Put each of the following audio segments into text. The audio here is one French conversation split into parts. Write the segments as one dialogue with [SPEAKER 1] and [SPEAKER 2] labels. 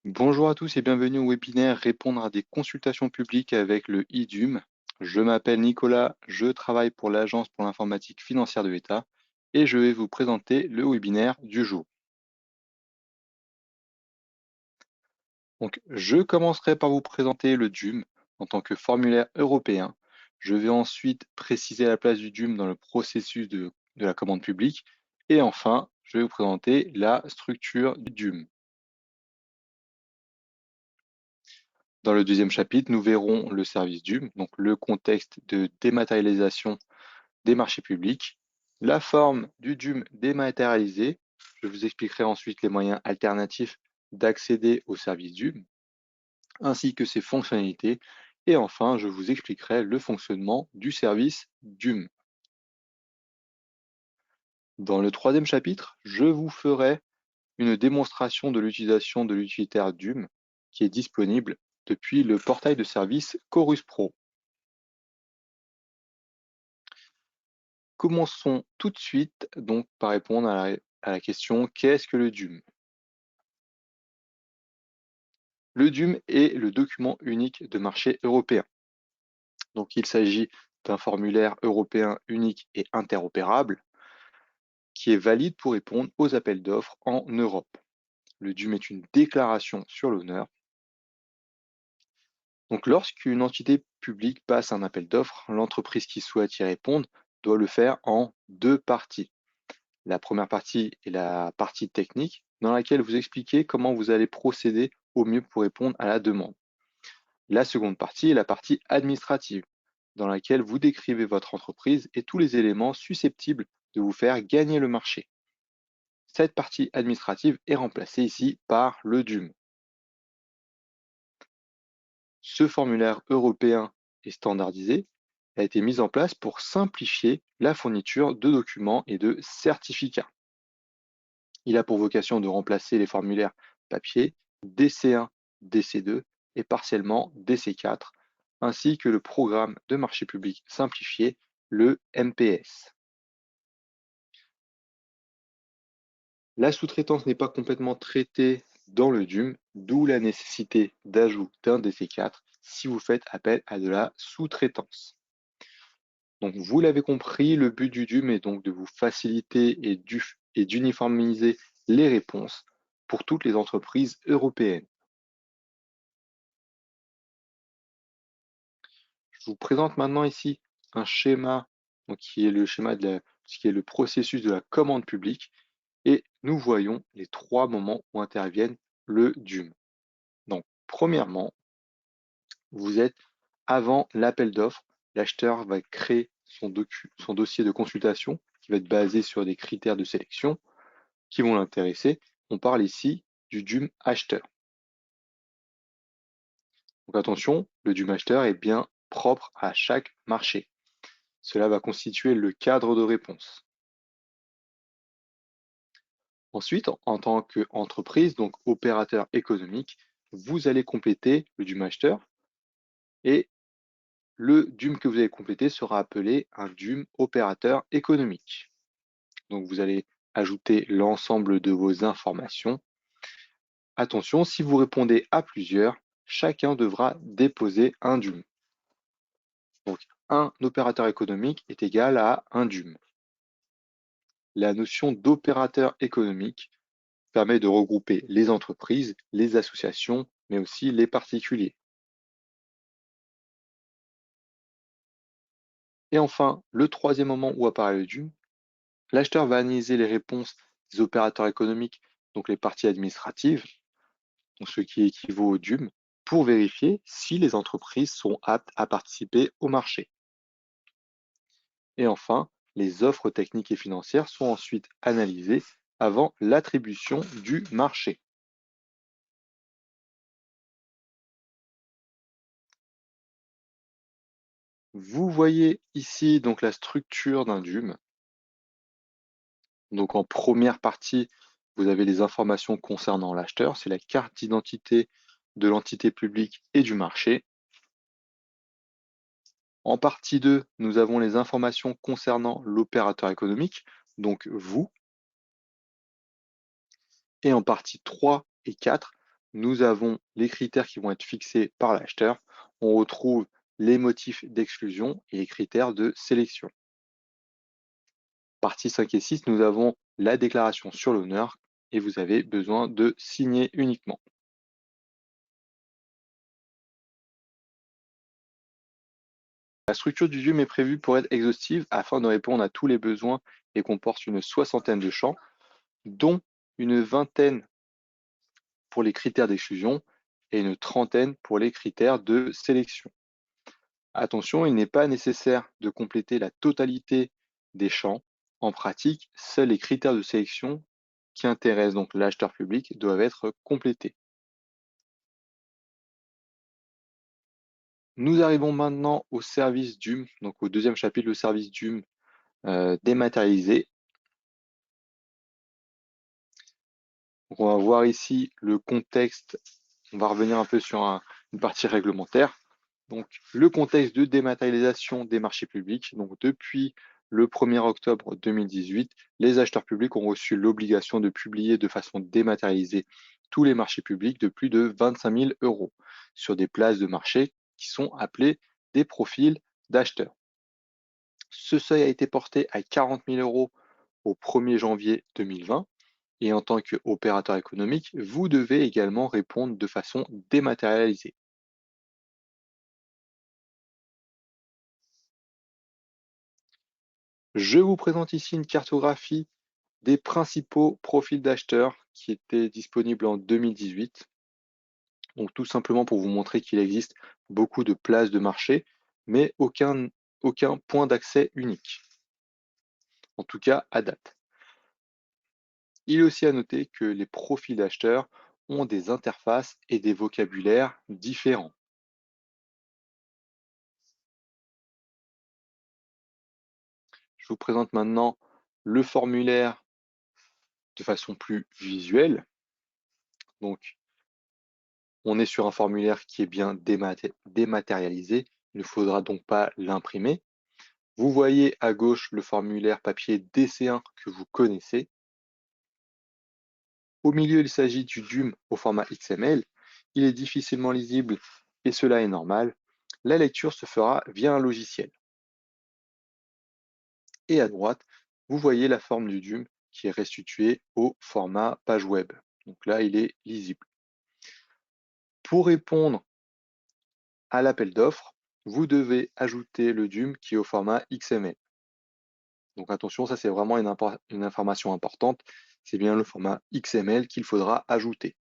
[SPEAKER 1] Bonjour à tous et bienvenue au webinaire Répondre à des consultations publiques avec le IDUM. Je m'appelle Nicolas, je travaille pour l'Agence pour l'informatique financière de l'État et je vais vous présenter le webinaire du jour. Donc, je commencerai par vous présenter le DUM en tant que formulaire européen. Je vais ensuite préciser la place du DUM dans le processus de la commande publique et enfin, je vais vous présenter la structure du DUM. Dans le deuxième chapitre, nous verrons le service DUM, donc le contexte de dématérialisation des marchés publics, la forme du DUM dématérialisé. Je vous expliquerai ensuite les moyens alternatifs d'accéder au service DUM, ainsi que ses fonctionnalités. Et enfin, je vous expliquerai le fonctionnement du service DUM. Dans le troisième chapitre, je vous ferai une démonstration de l'utilisation de l'utilitaire DUM qui est disponible depuis le portail de service Chorus Pro. Commençons tout de suite donc par répondre à la question qu'est-ce que le DUM? Le DUM est le document unique de marché européen. Donc il s'agit d'un formulaire européen unique et interopérable qui est valide pour répondre aux appels d'offres en Europe. Le DUM est une déclaration sur l'honneur. Donc lorsqu'une entité publique passe un appel d'offres, l'entreprise qui souhaite y répondre doit le faire en deux parties. La première partie est la partie technique, dans laquelle vous expliquez comment vous allez procéder au mieux pour répondre à la demande. La seconde partie est la partie administrative, dans laquelle vous décrivez votre entreprise et tous les éléments susceptibles de vous faire gagner le marché. Cette partie administrative est remplacée ici par le DUM. Ce formulaire européen est standardisé, a été mis en place pour simplifier la fourniture de documents et de certificats. Il a pour vocation de remplacer les formulaires papier DC1, DC2 et partiellement DC4, ainsi que le programme de marché public simplifié, le MPS. La sous-traitance n'est pas complètement traitée dans le DUM, d'où la nécessité d'ajout d'un DC4 si vous faites appel à de la sous-traitance. Donc vous l'avez compris, le but du DUM est donc de vous faciliter et d'uniformiser les réponses pour toutes les entreprises européennes. Je vous présente maintenant ici un schéma donc, qui est le schéma de ce qui est le processus de la commande publique et nous voyons les trois moments où interviennent le DUM. Donc, premièrement, vous êtes avant l'appel d'offres, l'acheteur va créer son dossier de consultation qui va être basé sur des critères de sélection qui vont l'intéresser. On parle ici du DUM acheteur. Donc attention, le DUM acheteur est bien propre à chaque marché. Cela va constituer le cadre de réponse. Ensuite, en tant qu'entreprise, donc opérateur économique, vous allez compléter le DUM acheteur et le DUM que vous allez compléter sera appelé un DUM opérateur économique. Donc vous allez ajouter l'ensemble de vos informations. Attention, si vous répondez à plusieurs, chacun devra déposer un DUM. Donc un opérateur économique est égal à un DUM. La notion d'opérateur économique permet de regrouper les entreprises, les associations, mais aussi les particuliers. Et enfin, le troisième moment où apparaît le DUM, l'acheteur va analyser les réponses des opérateurs économiques, donc les parties administratives, donc ce qui équivaut au DUM, pour vérifier si les entreprises sont aptes à participer au marché. Et enfin, les offres techniques et financières sont ensuite analysées avant l'attribution du marché. Vous voyez ici donc la structure d'un DUM. Donc en première partie, vous avez les informations concernant l'acheteur, c'est la carte d'identité de l'entité publique et du marché. En partie 2, nous avons les informations concernant l'opérateur économique, donc vous. Et en partie 3 et 4, nous avons les critères qui vont être fixés par l'acheteur. On retrouve les motifs d'exclusion et les critères de sélection. Partie 5 et 6, nous avons la déclaration sur l'honneur et vous avez besoin de signer uniquement. La structure du DUM est prévue pour être exhaustive afin de répondre à tous les besoins et comporte une soixantaine de champs, dont une vingtaine pour les critères d'exclusion et une trentaine pour les critères de sélection. Attention, il n'est pas nécessaire de compléter la totalité des champs. En pratique, seuls les critères de sélection qui intéressent donc l'acheteur public doivent être complétés. Nous arrivons maintenant au service DUM, donc au deuxième chapitre, le service DUM dématérialisé. Donc on va voir ici le contexte. On va revenir un peu sur une partie réglementaire. Donc, le contexte de dématérialisation des marchés publics. Donc, depuis le 1er octobre 2018, les acheteurs publics ont reçu l'obligation de publier de façon dématérialisée tous les marchés publics de plus de 25 000 euros sur des places de marché qui sont appelées des profils d'acheteurs. Ce seuil a été porté à 40 000 euros au 1er janvier 2020 et en tant qu'opérateur économique, vous devez également répondre de façon dématérialisée. Je vous présente ici une cartographie des principaux profils d'acheteurs qui étaient disponibles en 2018. Donc tout simplement pour vous montrer qu'il existe beaucoup de places de marché, mais aucun point d'accès unique, en tout cas à date. Il est aussi à noter que les profils d'acheteurs ont des interfaces et des vocabulaires différents. Je vous présente maintenant le formulaire de façon plus visuelle. Donc, on est sur un formulaire qui est bien dématérialisé. Il ne faudra donc pas l'imprimer. Vous voyez à gauche le formulaire papier DC1 que vous connaissez. Au milieu, il s'agit du DUM au format XML. Il est difficilement lisible et cela est normal. La lecture se fera via un logiciel. Et à droite, vous voyez la forme du DUM qui est restituée au format page web. Donc là, il est lisible. Pour répondre à l'appel d'offres, vous devez ajouter le DUM qui est au format XML. Donc attention, ça c'est vraiment une information importante. C'est bien le format XML qu'il faudra ajouter.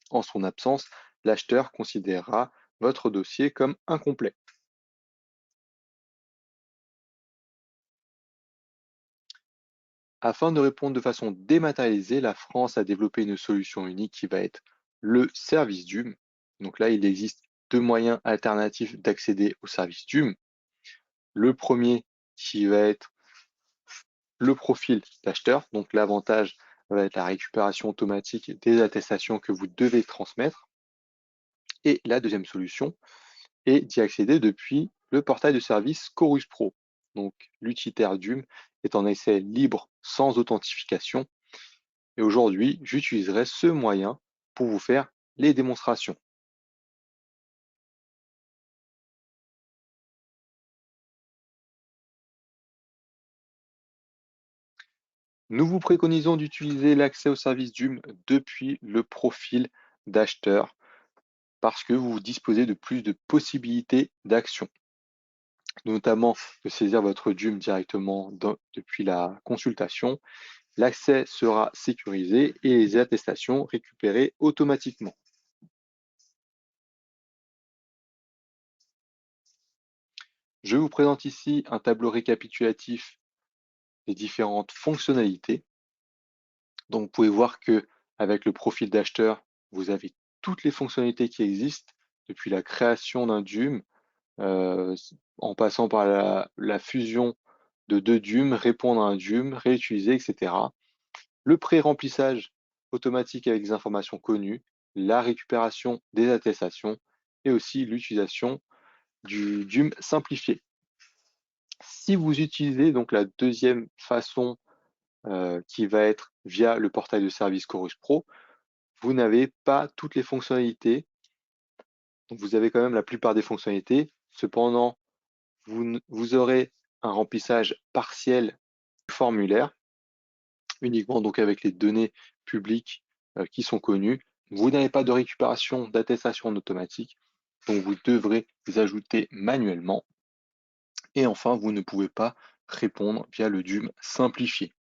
[SPEAKER 1] En son absence, l'acheteur considérera votre dossier comme incomplet. Afin de répondre de façon dématérialisée, la France a développé une solution unique qui va être le service DUM. Donc là, il existe deux moyens alternatifs d'accéder au service DUM. Le premier qui va être le profil d'acheteur. Donc l'avantage va être la récupération automatique des attestations que vous devez transmettre. Et la deuxième solution est d'y accéder depuis le portail de service Chorus Pro. Donc l'utilitaire DUM est en essai libre sans authentification. Et aujourd'hui, j'utiliserai ce moyen pour vous faire les démonstrations. Nous vous préconisons d'utiliser l'accès au service DUM depuis le profil d'acheteur parce que vous disposez de plus de possibilités d'action, notamment de saisir votre DUM directement depuis la consultation. L'accès sera sécurisé et les attestations récupérées automatiquement. Je vous présente ici un tableau récapitulatif des différentes fonctionnalités. Donc, vous pouvez voir que avec le profil d'acheteur, vous avez toutes les fonctionnalités qui existent, depuis la création d'un DUM, euh, en passant par la fusion de deux DUM, répondre à un DUM, réutiliser, etc. Le pré-remplissage automatique avec des informations connues, la récupération des attestations et aussi l'utilisation du DUM simplifié. Si vous utilisez donc la deuxième façon qui va être via le portail de service Chorus Pro, vous n'avez pas toutes les fonctionnalités, donc vous avez quand même la plupart des fonctionnalités. Cependant, vous aurez un remplissage partiel du formulaire, uniquement donc avec les données publiques qui sont connues. Vous n'avez pas de récupération d'attestation en automatique, donc vous devrez les ajouter manuellement. Et enfin, vous ne pouvez pas répondre via le DUM simplifié.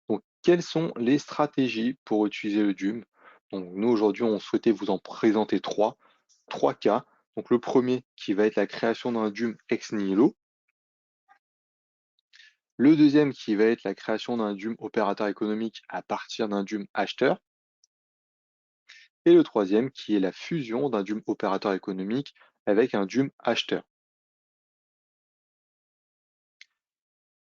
[SPEAKER 1] Donc, quelles sont les stratégies pour utiliser le DUM? Donc, nous, aujourd'hui, on souhaitait vous en présenter trois cas. Donc, le premier qui va être la création d'un DUM ex nihilo. Le deuxième qui va être la création d'un DUM opérateur économique à partir d'un DUM acheteur. Et le troisième qui est la fusion d'un DUM opérateur économique avec un DUM acheteur.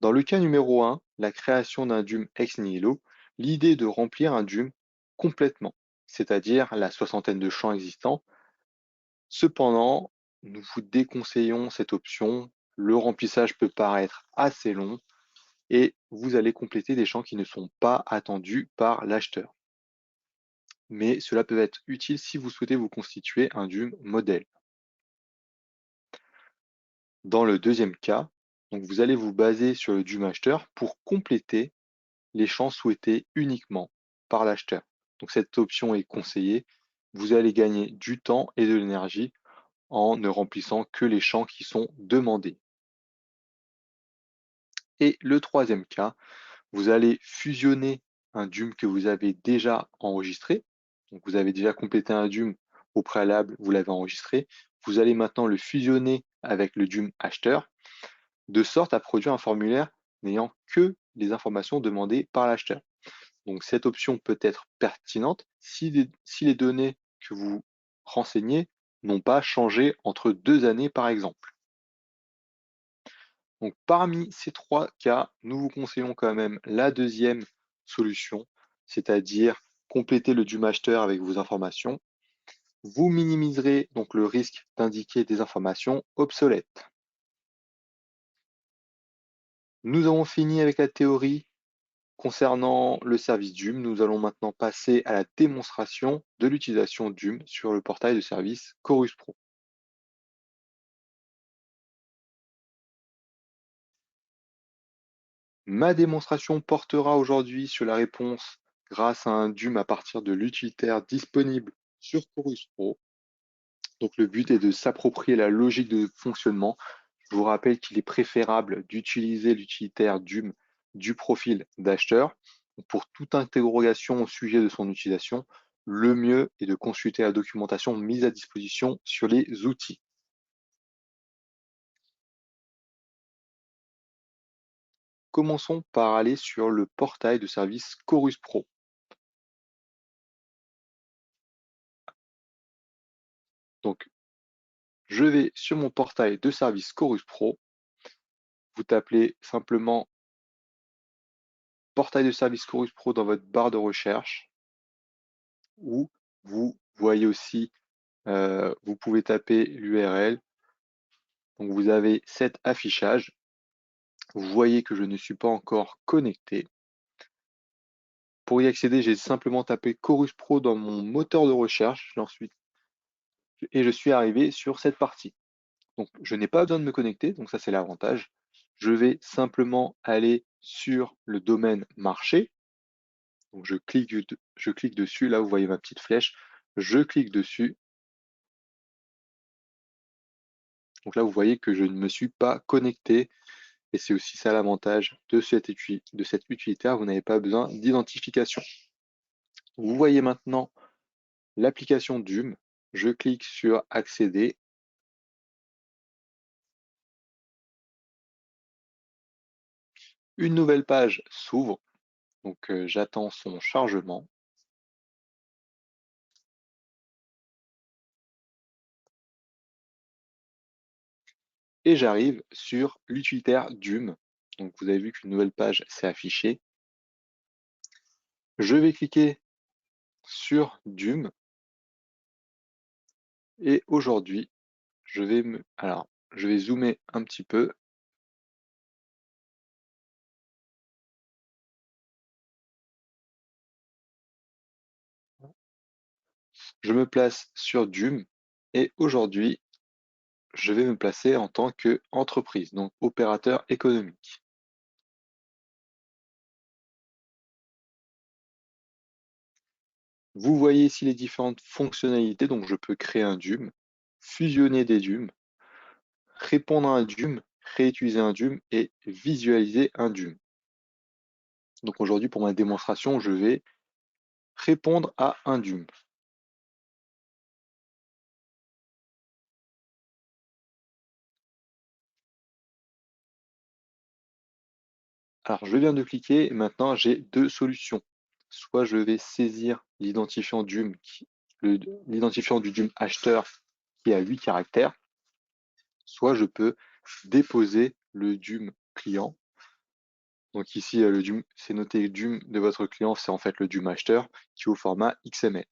[SPEAKER 1] Dans le cas numéro 1, la création d'un DUM ex nihilo, l'idée est de remplir un DUM complètement, c'est-à-dire la soixantaine de champs existants. Cependant, nous vous déconseillons cette option. Le remplissage peut paraître assez long et vous allez compléter des champs qui ne sont pas attendus par l'acheteur. Mais cela peut être utile si vous souhaitez vous constituer un DUM modèle. Dans le deuxième cas, donc vous allez vous baser sur le DUM acheteur pour compléter les champs souhaités uniquement par l'acheteur. Donc cette option est conseillée. Vous allez gagner du temps et de l'énergie en ne remplissant que les champs qui sont demandés. Et le troisième cas, vous allez fusionner un DUM que vous avez déjà enregistré. Donc vous avez déjà complété un DUM au préalable, vous l'avez enregistré. Vous allez maintenant le fusionner avec le DUM acheteur, de sorte à produire un formulaire n'ayant que les informations demandées par l'acheteur. Donc cette option peut être pertinente si les données que vous renseignez n'ont pas changé entre 2 années, par exemple. Donc parmi ces 3 cas, nous vous conseillons quand même la deuxième solution, c'est-à-dire compléter le DUM acheteur avec vos informations. Vous minimiserez donc le risque d'indiquer des informations obsolètes. Nous avons fini avec la théorie. Concernant le service DUM, nous allons maintenant passer à la démonstration de l'utilisation DUM sur le portail de service Chorus Pro. Ma démonstration portera aujourd'hui sur la réponse grâce à un DUM à partir de l'utilitaire disponible sur Chorus Pro. Donc le but est de s'approprier la logique de fonctionnement. Je vous rappelle qu'il est préférable d'utiliser l'utilitaire DUM du profil d'acheteur. Pour toute interrogation au sujet de son utilisation, le mieux est de consulter la documentation mise à disposition sur les outils. Commençons par aller sur le portail de service Chorus Pro. Donc, je vais sur mon portail de service Chorus Pro. Vous tapez simplement portail de service Chorus Pro dans votre barre de recherche, ou vous voyez aussi, vous pouvez taper l'URL. Donc vous avez cet affichage. Vous voyez que je ne suis pas encore connecté. Pour y accéder, j'ai simplement tapé Chorus Pro dans mon moteur de recherche et je suis arrivé sur cette partie. Donc je n'ai pas besoin de me connecter, donc ça c'est l'avantage. Je vais simplement aller sur le domaine marché. Donc je clique dessus, là vous voyez ma petite flèche, je clique dessus. Donc là vous voyez que je ne me suis pas connecté et c'est aussi ça l'avantage de cet utilitaire, vous n'avez pas besoin d'identification. Vous voyez maintenant l'application DUM. Je clique sur accéder. Une nouvelle page s'ouvre, donc j'attends son chargement. Et j'arrive sur l'utilitaire DUM. Donc vous avez vu qu'une nouvelle page s'est affichée. Je vais cliquer sur DUM et aujourd'hui, je vais zoomer un petit peu. Je me place sur DUM et aujourd'hui, je vais me placer en tant qu'entreprise, donc opérateur économique. Vous voyez ici les différentes fonctionnalités, donc je peux créer un DUM, fusionner des DUM, répondre à un DUM, réutiliser un DUM et visualiser un DUM. Donc aujourd'hui, pour ma démonstration, je vais répondre à un DUM. Alors, je viens de cliquer et maintenant j'ai deux solutions. Soit je vais saisir l'identifiant DUM, l'identifiant du DUM acheteur qui a 8 caractères, soit je peux déposer le DUM client. Donc ici, le DUM, c'est noté DUM de votre client, c'est en fait le DUM acheteur qui est au format XML.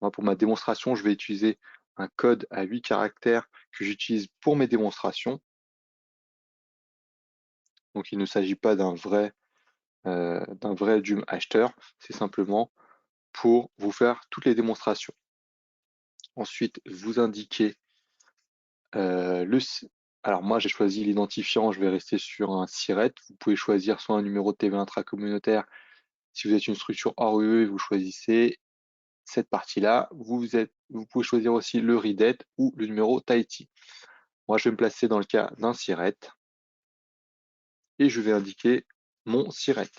[SPEAKER 1] Moi, pour ma démonstration, je vais utiliser un code à 8 caractères que j'utilise pour mes démonstrations. Donc il ne s'agit pas d'un vrai DUM acheteur, c'est simplement pour vous faire toutes les démonstrations. Ensuite, vous indiquez alors moi j'ai choisi l'identifiant, je vais rester sur un SIRET. Vous pouvez choisir soit un numéro de TVA intracommunautaire. Si vous êtes une structure hors UE, vous choisissez cette partie-là. Vous pouvez choisir aussi le RIDET ou le numéro Tahiti. Moi je vais me placer dans le cas d'un SIRET et je vais indiquer mon SIRET.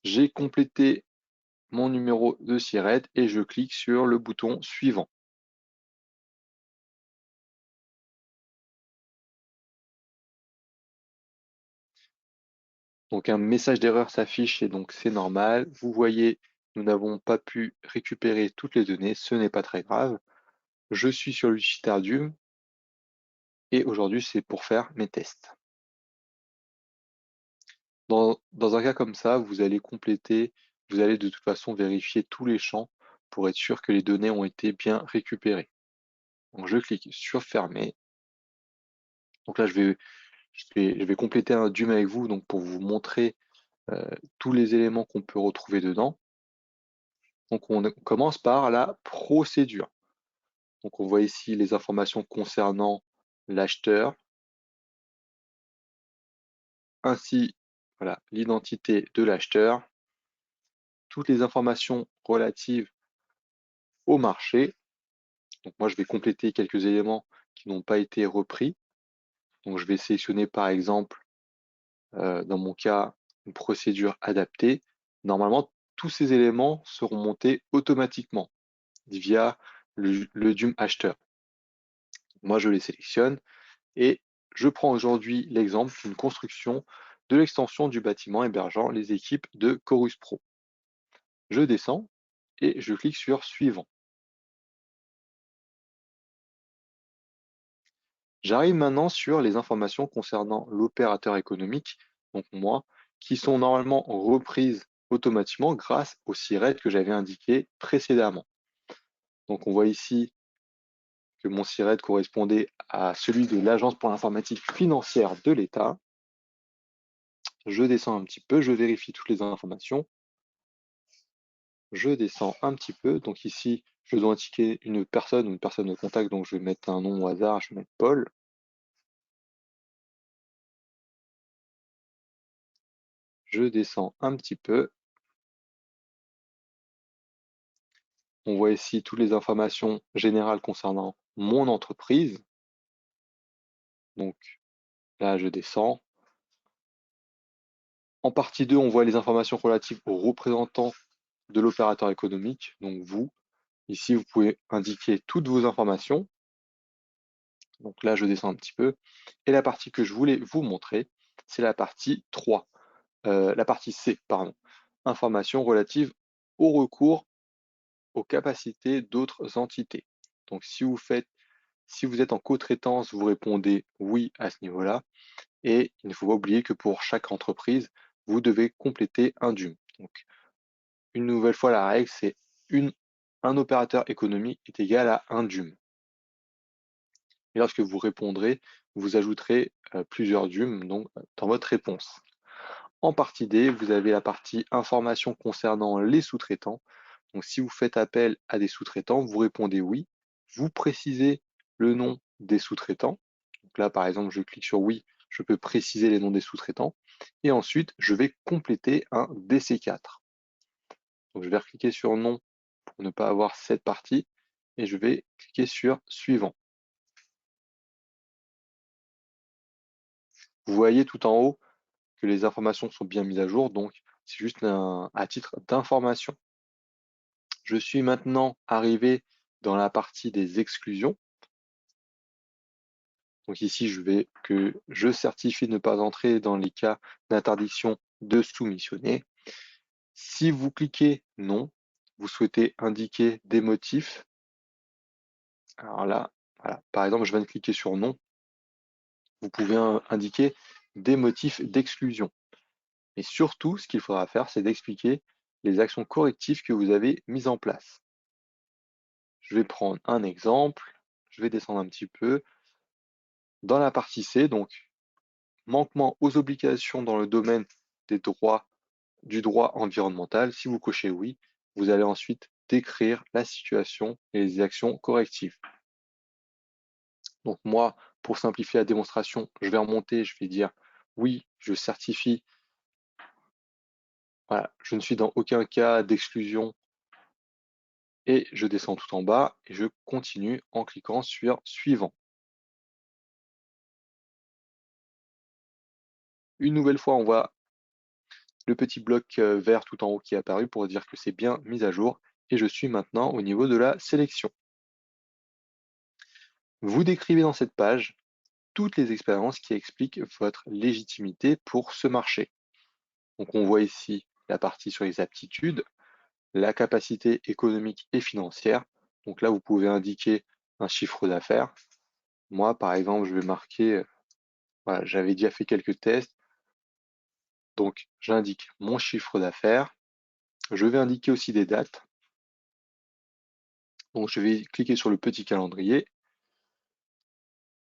[SPEAKER 1] J'ai complété mon numéro de SIRET et je clique sur le bouton suivant. Donc un message d'erreur s'affiche et donc c'est normal. Vous voyez, nous n'avons pas pu récupérer toutes les données, ce n'est pas très grave. Je suis sur Lucitardium et aujourd'hui c'est pour faire mes tests. Dans un cas comme ça, vous allez vous allez de toute façon vérifier tous les champs pour être sûr que les données ont été bien récupérées. Donc je clique sur fermer. Donc là je vais compléter un DUM avec vous donc pour vous montrer tous les éléments qu'on peut retrouver dedans. Donc on commence par la procédure. Donc on voit ici les informations concernant l'acheteur, ainsi voilà, l'identité de l'acheteur, toutes les informations relatives au marché. Donc moi je vais compléter quelques éléments qui n'ont pas été repris. Donc je vais sélectionner par exemple, dans mon cas, une procédure adaptée. Normalement, tous ces éléments seront montés automatiquement via le DUM acheteur. Moi je les sélectionne et je prends aujourd'hui l'exemple d'une construction de l'extension du bâtiment hébergeant les équipes de Chorus Pro. Je descends et je clique sur Suivant. J'arrive maintenant sur les informations concernant l'opérateur économique, donc moi, qui sont normalement reprises automatiquement grâce au SIRET que j'avais indiqué précédemment. Donc on voit ici que mon SIRET correspondait à celui de l'Agence pour l'informatique financière de l'État. Je descends un petit peu, je vérifie toutes les informations. Je descends un petit peu. Donc ici, je dois indiquer une personne ou une personne de contact. Donc je vais mettre un nom au hasard. Je vais mettre Paul. Je descends un petit peu. On voit ici toutes les informations générales concernant mon entreprise. Donc là, je descends. En partie 2, on voit les informations relatives aux représentants de l'opérateur économique, donc vous. Ici, vous pouvez indiquer toutes vos informations. Donc là, je descends un petit peu. Et la partie que je voulais vous montrer, c'est la partie 3. La partie C, pardon. Informations relatives au recours aux capacités d'autres entités. Donc si vous êtes en co-traitance, vous répondez oui à ce niveau-là. Et il ne faut pas oublier que pour chaque entreprise, vous devez compléter un DUM. Donc, une nouvelle fois, la règle, c'est un opérateur économique est égal à un DUM. Et lorsque vous répondrez, vous ajouterez plusieurs DUM donc, dans votre réponse. En partie D, vous avez la partie information concernant les sous-traitants. Donc si vous faites appel à des sous-traitants, vous répondez oui. Vous précisez le nom des sous-traitants. Donc là, par exemple, je clique sur oui, je peux préciser les noms des sous-traitants. Et ensuite, je vais compléter un DC4. Donc je vais cliquer sur non pour ne pas avoir cette partie. Et je vais cliquer sur suivant. Vous voyez tout en haut que les informations sont bien mises à jour, donc c'est juste à titre d'information. Je suis maintenant arrivé dans la partie des exclusions. Donc ici, je vais que je certifie ne pas entrer dans les cas d'interdiction de soumissionner. Si vous cliquez non, vous souhaitez indiquer des motifs. Alors là, voilà. Par exemple, je viens de cliquer sur non. Vous pouvez indiquer des motifs d'exclusion. Et surtout, ce qu'il faudra faire, c'est d'expliquer les actions correctives que vous avez mises en place. Je vais prendre un exemple. Je vais descendre un petit peu. Dans la partie C, donc, manquement aux obligations dans le domaine des droits du droit environnemental, si vous cochez oui, vous allez ensuite décrire la situation et les actions correctives. Donc moi, pour simplifier la démonstration, je vais remonter, je vais dire oui, je certifie, voilà, je ne suis dans aucun cas d'exclusion et je descends tout en bas et je continue en cliquant sur suivant. Une nouvelle fois, on voit le petit bloc vert tout en haut qui est apparu pour dire que c'est bien mis à jour et je suis maintenant au niveau de la sélection. Vous décrivez dans cette page toutes les expériences qui expliquent votre légitimité pour ce marché. Donc on voit ici la partie sur les aptitudes, la capacité économique et financière. Donc là, vous pouvez indiquer un chiffre d'affaires. Moi, par exemple, je vais marquer, voilà, j'avais déjà fait quelques tests. Donc j'indique mon chiffre d'affaires. Je vais indiquer aussi des dates. Donc je vais cliquer sur le petit calendrier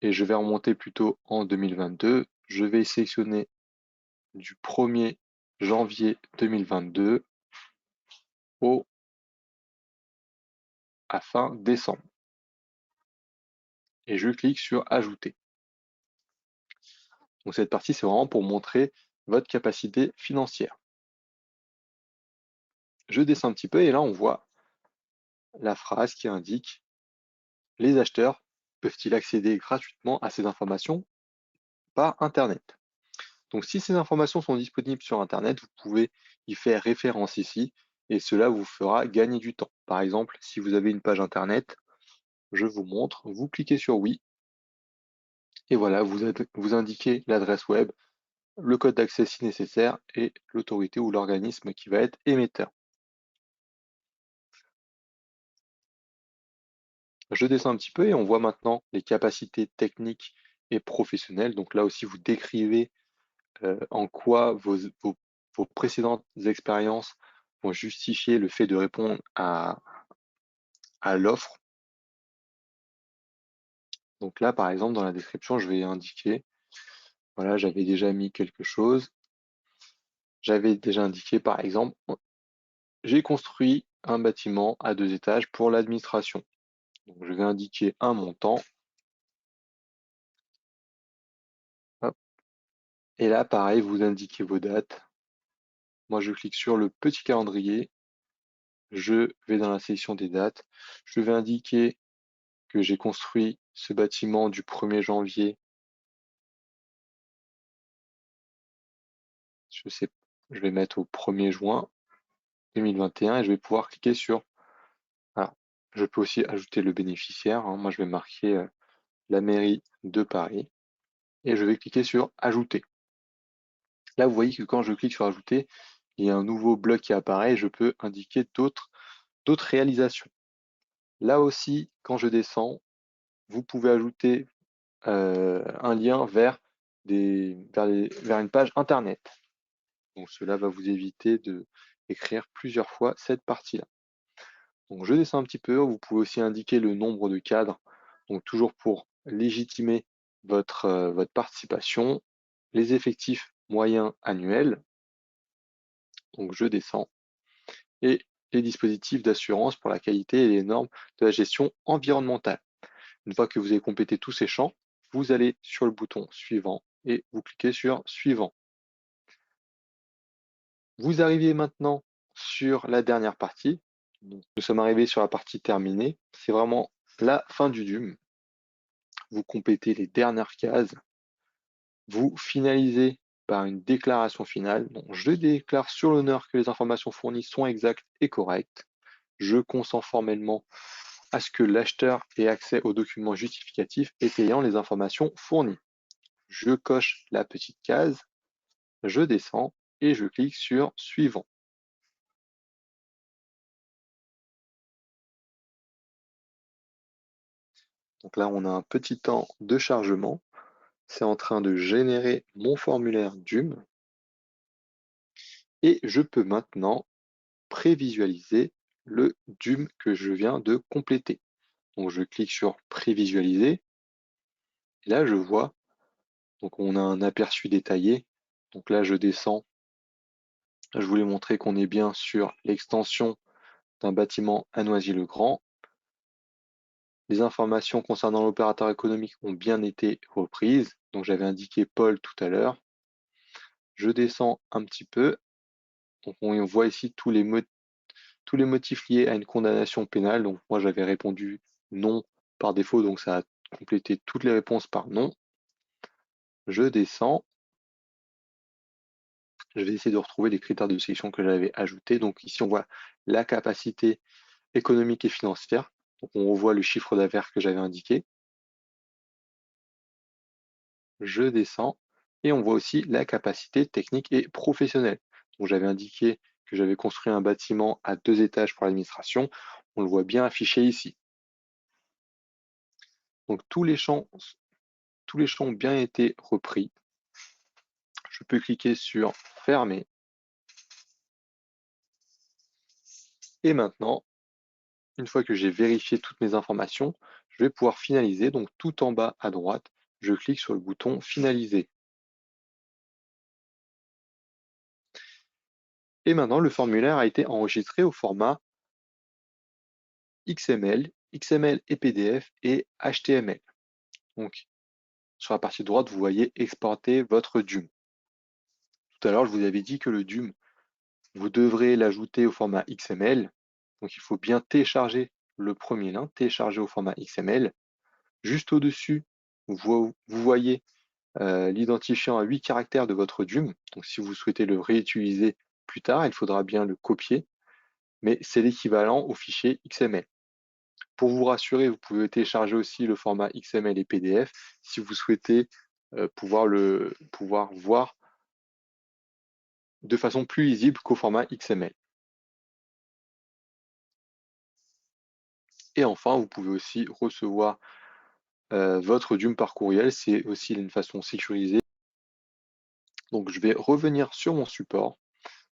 [SPEAKER 1] et je vais remonter plutôt en 2022. Je vais sélectionner du 1er janvier 2022 à fin décembre. Et je clique sur ajouter. Donc cette partie, c'est vraiment pour montrer votre capacité financière. Je descends un petit peu et là, on voit la phrase qui indique les acheteurs peuvent-ils accéder gratuitement à ces informations par Internet. Donc si ces informations sont disponibles sur Internet, vous pouvez y faire référence ici et cela vous fera gagner du temps. Par exemple, si vous avez une page Internet, je vous montre, vous cliquez sur oui et voilà, vous indiquez l'adresse web, le code d'accès si nécessaire et l'autorité ou l'organisme qui va être émetteur. Je descends un petit peu et on voit maintenant les capacités techniques et professionnelles. Donc là aussi, vous décrivez en quoi vos précédentes expériences vont justifier le fait de répondre à l'offre. Donc là, par exemple, dans la description, je vais indiquer, voilà, j'avais déjà mis quelque chose. J'avais déjà indiqué, par exemple, j'ai construit un bâtiment à 2 étages pour l'administration. Donc je vais indiquer un montant. Hop. Et là, pareil, vous indiquez vos dates. Moi, je clique sur le petit calendrier. Je vais dans la section des dates. Je vais indiquer que j'ai construit ce bâtiment du 1er janvier. Je vais mettre au 1er juin 2021 et je vais pouvoir cliquer sur. Alors, je peux aussi ajouter le bénéficiaire, hein. Moi, je vais marquer la mairie de Paris et je vais cliquer sur ajouter. Là, vous voyez que quand je clique sur ajouter, il y a un nouveau bloc qui apparaît et je peux indiquer d'autres réalisations. Là aussi, quand je descends, vous pouvez ajouter un lien vers une page internet. Donc cela va vous éviter d'écrire plusieurs fois cette partie-là. Donc je descends un petit peu, vous pouvez aussi indiquer le nombre de cadres, donc toujours pour légitimer votre participation, les effectifs moyens annuels, donc je descends, et les dispositifs d'assurance pour la qualité et les normes de la gestion environnementale. Une fois que vous avez complété tous ces champs, vous allez sur le bouton suivant et vous cliquez sur suivant. Vous arrivez maintenant sur la dernière partie. Donc, nous sommes arrivés sur la partie terminée. C'est vraiment la fin du DUM. Vous complétez les dernières cases. Vous finalisez par une déclaration finale. Donc, je déclare sur l'honneur que les informations fournies sont exactes et correctes. Je consens formellement à ce que l'acheteur ait accès aux documents justificatifs étayant les informations fournies. Je coche la petite case, je descends et je clique sur suivant. Donc là, on a un petit temps de chargement. C'est en train de générer mon formulaire DUM et je peux maintenant prévisualiser le DUM que je viens de compléter. Donc je clique sur prévisualiser et là je vois, donc on a un aperçu détaillé. Donc là je descends, je voulais montrer qu'on est bien sur l'extension d'un bâtiment à Noisy-le-Grand. Les informations concernant l'opérateur économique ont bien été reprises. Donc j'avais indiqué Paul tout à l'heure. Je descends un petit peu. Donc on voit ici tous les motifs liés à une condamnation pénale. Donc moi j'avais répondu non par défaut, donc ça a complété toutes les réponses par non. Je descends. Je vais essayer de retrouver les critères de sélection que j'avais ajoutés. Donc ici on voit la capacité économique et financière. Donc on revoit le chiffre d'affaires que j'avais indiqué. Je descends et on voit aussi la capacité technique et professionnelle. Donc j'avais indiqué que j'avais construit un bâtiment à 2 étages pour l'administration. On le voit bien affiché ici. Donc tous les champs ont bien été repris. Je peux cliquer sur fermer. Et maintenant, une fois que j'ai vérifié toutes mes informations, je vais pouvoir finaliser. Donc tout en bas à droite, je clique sur le bouton finaliser. Et maintenant, le formulaire a été enregistré au format XML, XML et PDF et HTML. Donc sur la partie droite, vous voyez exporter votre DUM. Tout à l'heure, je vous avais dit que le DUM, vous devrez l'ajouter au format XML. Donc il faut bien télécharger le premier lien, télécharger au format XML. Juste au-dessus, vous voyez l'identifiant à 8 caractères de votre DUM. Donc si vous souhaitez le réutiliser plus tard, il faudra bien le copier, mais c'est l'équivalent au fichier XML. Pour vous rassurer, vous pouvez télécharger aussi le format XML et PDF si vous souhaitez pouvoir voir de façon plus lisible qu'au format XML. Et enfin, vous pouvez aussi recevoir votre DUM par courriel, c'est aussi une façon sécurisée. Donc je vais revenir sur mon support.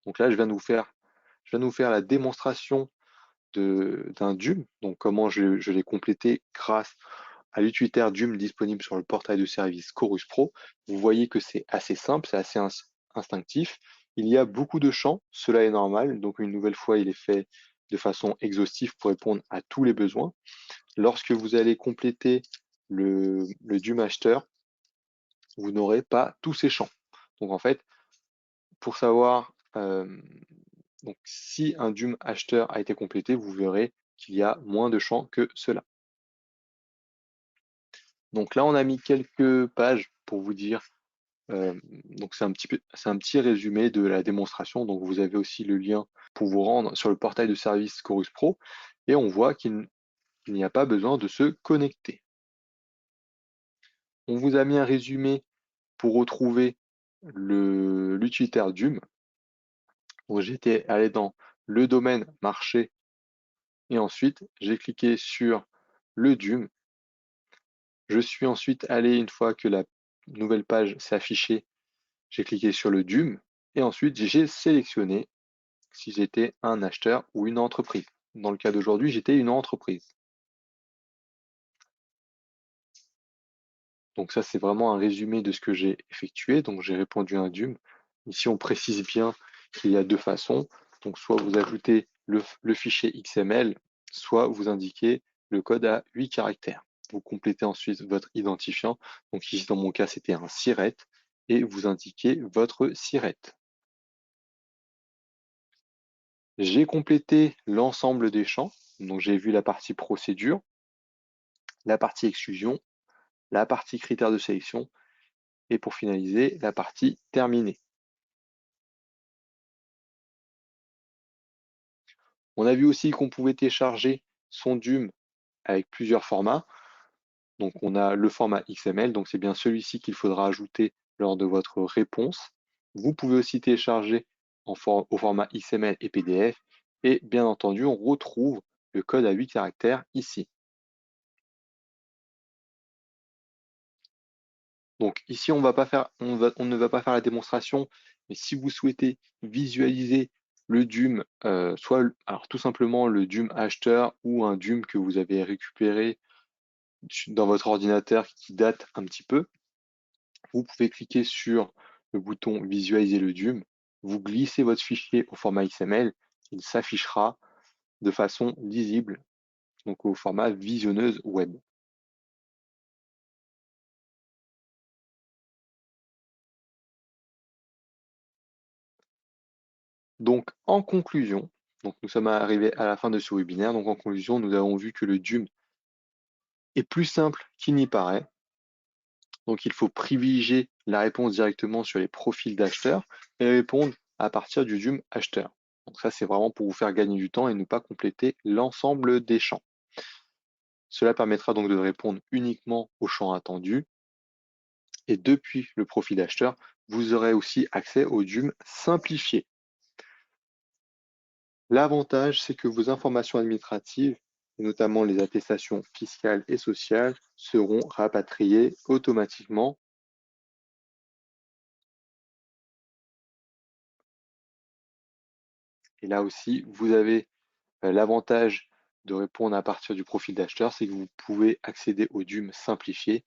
[SPEAKER 1] Donc là, je viens de vous faire la démonstration d'un DUM, donc comment je l'ai complété grâce à l'utilitaire DUM disponible sur le portail de service Chorus Pro. Vous voyez que c'est assez simple, c'est assez instinctif. Il y a beaucoup de champs, cela est normal, donc une nouvelle fois, il est fait de façon exhaustive pour répondre à tous les besoins. Lorsque vous allez compléter le DUM acheteur, vous n'aurez pas tous ces champs. Donc en fait, pour savoir donc, si un DUM acheteur a été complété, vous verrez qu'il y a moins de champs que cela. Donc là, on a mis quelques pages pour vous dire. Donc c'est un petit résumé de la démonstration. Donc vous avez aussi le lien pour vous rendre sur le portail de service Chorus Pro et on voit qu'il n'y a pas besoin de se connecter. On vous a mis un résumé pour retrouver l'utilitaire DUM. J'étais allé dans le domaine marché et ensuite j'ai cliqué sur le DUM. Je suis ensuite allé, une fois que la nouvelle page s'est affichée, j'ai cliqué sur le DUM et ensuite j'ai sélectionné si j'étais un acheteur ou une entreprise. Dans le cas d'aujourd'hui, j'étais une entreprise. Donc ça, c'est vraiment un résumé de ce que j'ai effectué. Donc j'ai répondu à un DUM. Ici, on précise bien qu'il y a deux façons. Donc soit vous ajoutez le fichier XML, soit vous indiquez le code à 8 caractères. Vous complétez ensuite votre identifiant. Donc ici, dans mon cas, c'était un SIRET. Et vous indiquez votre SIRET. J'ai complété l'ensemble des champs. Donc j'ai vu la partie procédure, la partie exclusion, la partie critères de sélection et pour finaliser, la partie terminée. On a vu aussi qu'on pouvait télécharger son DUM avec plusieurs formats. Donc on a le format XML, donc c'est bien celui-ci qu'il faudra ajouter lors de votre réponse. Vous pouvez aussi télécharger au format XML et PDF. Et bien entendu, on retrouve le code à 8 caractères ici. Donc ici, on ne va pas faire la démonstration, mais si vous souhaitez visualiser le DUM, alors tout simplement le DUM acheteur ou un DUM que vous avez récupéré dans votre ordinateur qui date un petit peu, vous pouvez cliquer sur le bouton visualiser le DUM, vous glissez votre fichier au format XML, il s'affichera de façon lisible, donc au format visionneuse web. Donc, en conclusion, donc nous sommes arrivés à la fin de ce webinaire. Donc, en conclusion, nous avons vu que le DUM est plus simple qu'il n'y paraît. Donc, il faut privilégier la réponse directement sur les profils d'acheteurs et répondre à partir du DUM acheteur. Donc, ça, c'est vraiment pour vous faire gagner du temps et ne pas compléter l'ensemble des champs. Cela permettra donc de répondre uniquement aux champs attendus. Et depuis le profil d'acheteur, vous aurez aussi accès au DUM simplifié. L'avantage, c'est que vos informations administratives, et notamment les attestations fiscales et sociales, seront rapatriées automatiquement. Et là aussi, vous avez l'avantage de répondre à partir du profil d'acheteur, c'est que vous pouvez accéder au DUM simplifié.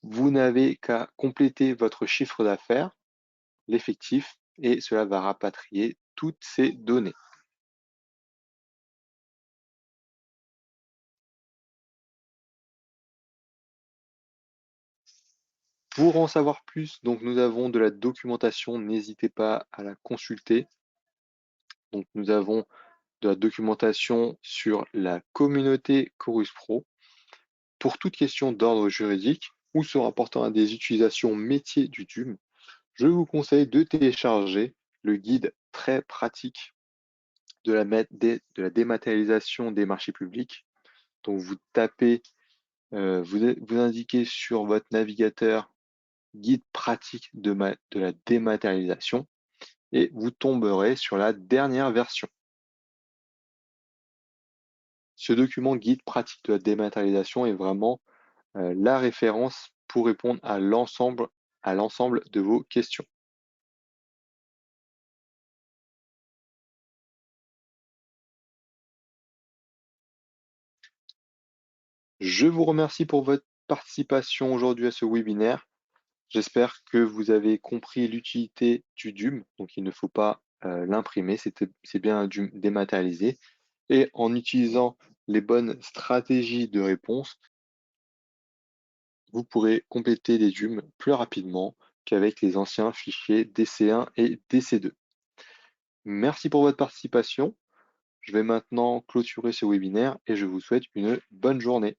[SPEAKER 1] Vous n'avez qu'à compléter votre chiffre d'affaires, l'effectif, et cela va rapatrier toutes ces données. Pour en savoir plus, donc nous avons de la documentation, n'hésitez pas à la consulter. Donc nous avons de la documentation sur la communauté Chorus Pro pour toute question d'ordre juridique ou se rapportant à des utilisations métiers du DUM. Je vous conseille de télécharger le guide très pratique de la dématérialisation des marchés publics. Donc vous tapez, vous indiquez sur votre navigateur guide pratique de la dématérialisation et vous tomberez sur la dernière version. Ce document guide pratique de la dématérialisation est vraiment la référence pour répondre à l'ensemble de vos questions. Je vous remercie pour votre participation aujourd'hui à ce webinaire. J'espère que vous avez compris l'utilité du DUM. Donc, il ne faut pas l'imprimer, c'est bien un DUM dématérialisé. Et en utilisant les bonnes stratégies de réponse, vous pourrez compléter des DUM plus rapidement qu'avec les anciens fichiers DC1 et DC2. Merci pour votre participation. Je vais maintenant clôturer ce webinaire et je vous souhaite une bonne journée.